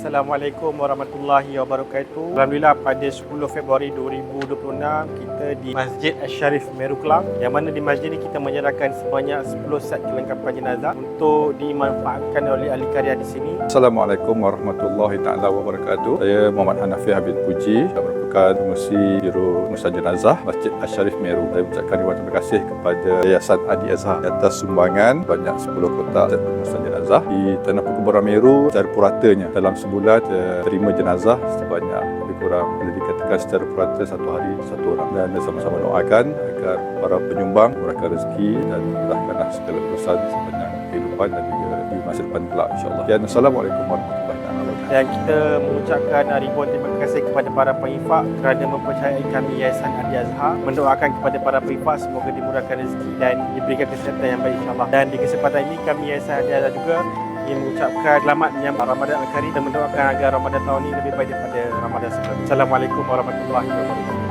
Assalamualaikum warahmatullahi wabarakatuh. Alhamdulillah pada 10 Februari 2026 kita di Masjid Asy-Syarif Meru Klang, yang mana di masjid ini kita menyerahkan sebanyak 10 set kelengkapan jenazah untuk dimanfaatkan oleh ahli karya di sini. Assalamualaikum warahmatullahi taala wabarakatuh. Saya Muhammad Hanafi Habib Puji, merupakan pengurusi Biro Pengurusan Jenazah Masjid Asy-Syarif Meru. Saya ucapkan ribuan terima kasih kepada Yayasan Adi Azhar atas sumbangan banyak 10 kotak set pengurusan jenazah di Tanah Perkuburan Meru. Secara puratanya dalam sebulan terima jenazah sebanyak lebih kurang boleh dikatakan secara purata satu hari satu orang, dan sama-sama doakan agar para penyumbang murahkan rezeki dan mudahkanlah segala urusan sepanjang kehidupan dan juga di masa depan kelak, insyaAllah. Dan Assalamualaikum warahmatullahi wabarakatuh. Dan kita mengucapkan ribuan terima kasih kepada para penginfak kerana mempercayai kami Yayasan Adi Azhar. Mendoakan kepada para penginfak semoga dimurahkan rezeki dan diberikan kesihatan yang baik, insyaAllah. Dan di kesempatan ini kami Yayasan Adi Azhar juga ingin mengucapkan selamat menyambut Ramadan Al-Karim dan mendoakan agar Ramadan tahun ini lebih baik daripada Ramadan sebelumnya. Assalamualaikum warahmatullahi wabarakatuh.